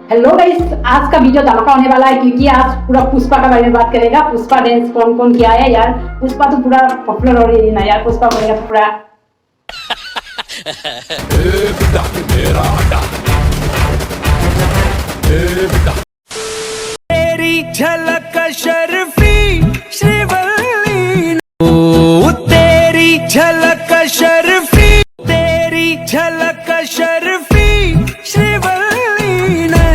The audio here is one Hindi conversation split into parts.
हेलो गाइस, आज का वीडियो धमाका होने वाला है क्योंकि आज पूरा पुष्पा का बारे में बात करेगा। पुष्पा डांस कौन कौन किया है यार। पुष्पा तो पूरा पॉपुलर हो रही है ना यार। पुष्पा बोलेगा तो पूरा तेरी झलक शर्फी श्रीवल्ली, ओ तेरी झलक शर्फी, तेरी झलक शर्फी श्रीवल्ली ने।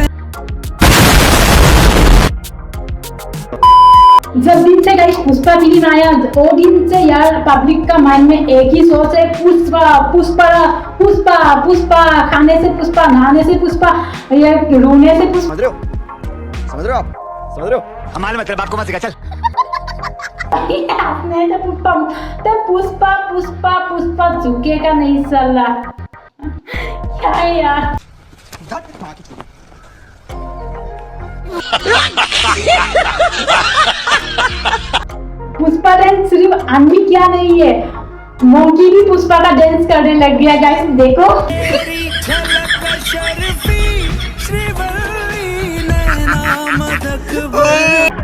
जब दिन से गाइस पुष्पा फिल्म आया वो दिन से यार पब्लिक का माइंड में एक ही सोच है, पुष्पा पुष्पा पुष्पा पुष्पा। खाने से पुष्पा, नहाने से पुष्पा, ये रोने से पुष्पा। समझ रहे हो आप समझ रहे हो। हमारे मतलब बात को मत सिखा, चल। पुष्पा तो पुष्पा पुष्पा पुष्पा झुकेगा नहीं साला। क्या है यार। पुष्पा डांस सिर्फ आदमी क्या नहीं है, मोंकी भी पुष्पा का डांस करने लग गया गाइस, देखो। तेरी झलक शर्फी श्रीवल्ली ने नाम अकबर।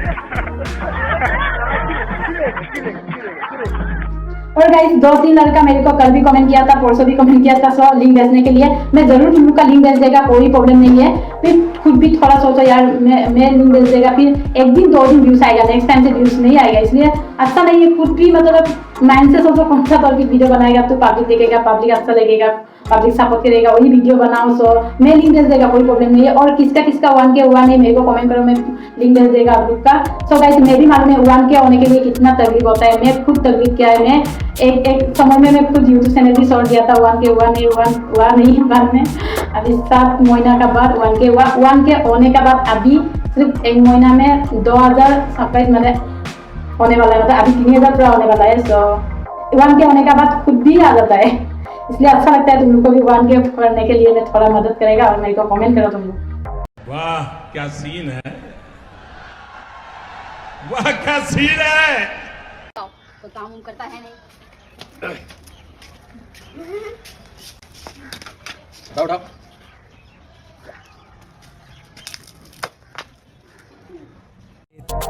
और गाइस 2-3 लड़का मेरे को कल भी कमेंट किया था, परसों भी कमेंट किया था सो लिंक भेजने के लिए। मैं जरूर तुम लोग का लिंक भेज देगा, कोई प्रॉब्लम नहीं है। फिर खुद भी थोड़ा सोचो यार, मैं लिंक भेज देगा, फिर एक दिन 2 दिन व्यूज आएगा, नेक्स्ट टाइम से व्यूज नहीं आएगा, इसलिए अच्छा नहीं है। खुद भी मतलब माइंड से सोचो कौन सा टॉपिक वीडियो बनाएगा तो पब्लिक देखेगा, पब्लिक अच्छा लगेगा, पब्लिक सपोर्ट करेगा, वही वीडियो बनाओ। सो मैं लिंक भेज देगा, कोई प्रॉब्लम नहीं है। और किसका 1K हुआ नहीं मेरे को कमेंट करो, मैं लिंक भेज देगा आप लोग का। सो गाइस मैं भी मालूम है 1K होने के लिए कितना तकलीफ होता है, मैं खुद तकलीफ किया है। मैं एक समय में मैं खुद यूट्यूब चैनल भी छोड़ दिया था, 1K हुआ नहीं बाद में। अभी 7 महीना का बाद 1K हुआ। 1K होने का बाद अभी सिर्फ 1 महीना में 2027 मतलब होने वाला है, मतलब अभी 3000 पूरा होने वाला है। सो 1K होने का बाद खुद भी आ जाता है, इसलिए अच्छा लगता है तुम लोग को भी 1K करने के लिए मैं थोड़ा मदद करेगा। और मेरे को कमेंट करो तुम लोग। वाह क्या सीन है, वाह क्या सीन है। कोई काम उम करता है नहीं। उठाओ।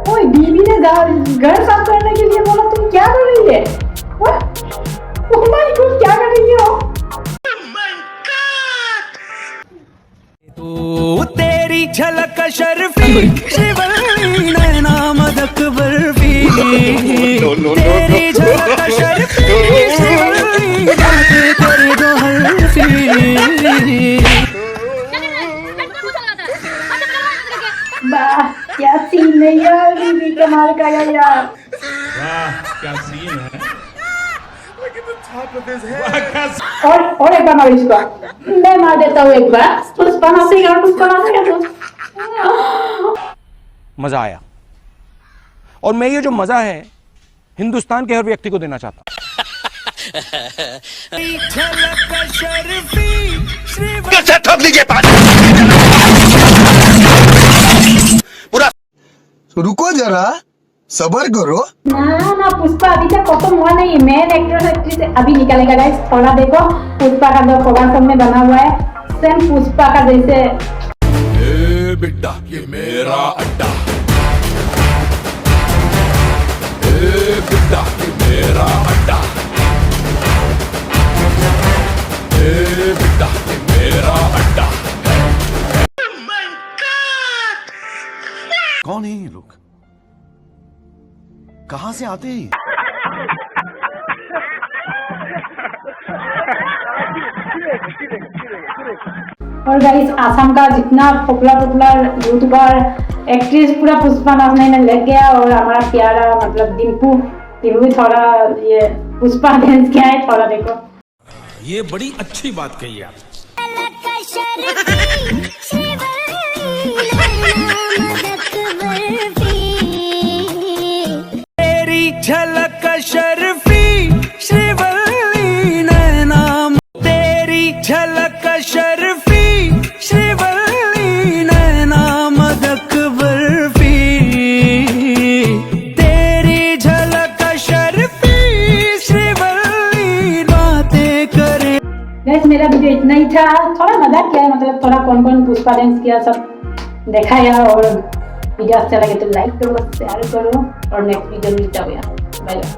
ओए बीवी ने घर साफ करने के लिए बोला, तुम क्या कर रही है? ओह माय गॉड, क्या कर रही हो? तो तेरी झलक शर्फी श्रीवल्ली ने नाम अकबर। तेरी झलक शर्फी श्रीवल्ली बातें करे दो हल्फी। वाह क्या सीन है यार, बीवी कमाल का है यार। वाह क्या सीन है, और एक बार मारो इसको, मैं मार देता हूँ एक बार। पुष्पा नाचेगा तो मजा आया, और मैं ये जो मजा है हिंदुस्तान के हर व्यक्ति को देना चाहता हूं। झलक शर्फी श्रीवल्ली। ठोक दीजिए पूरा। रुको जरा, सबर करो। ना पुष्पा अभी तक खत्म हुआ नहीं, मेन एक्ट्रेस अभी निकलेगा गाइस, थोड़ा देखो। पुष्पा का जो प्रोग्राम सब में बना हुआ है सेम पुष्पा का जैसे। ए बेटा ये मेरा अड्डा, ए बेटा ये मेरा अड्डा, ए बेटा ये मेरा अड्डा। कौन है ये लोग, कहां से आते हैं? और गाइस आसाम का जितना पॉपुलर यूट्यूबर एक्ट्रेस पूरा पुष्पा नाचने में लग गया। और हमारा प्यारा मतलब डिम्पू भी थोड़ा ये पुष्पा डांस किया है, थोड़ा देखो। ये बड़ी अच्छी बात कही आप। तेरी झलक शर्फी श्रीवल्ली ने नाम, तेरी झलक शर्फी श्रीवल्ली ने नाम अकबर। तेरी झलक शर्फी श्रीवल्ली बातें करे। गाइस मेरा वीडियो इतना ही था, थोड़ा मजाक किया है, मतलब थोड़ा कौन कौन पुष्पा डांस किया सब देखा यार, और वीडियो अच्छा लगे तो लाइक करो, शेयर करो और नेक्स्ट वीडियो में मिलते हैं यार। Bye bye.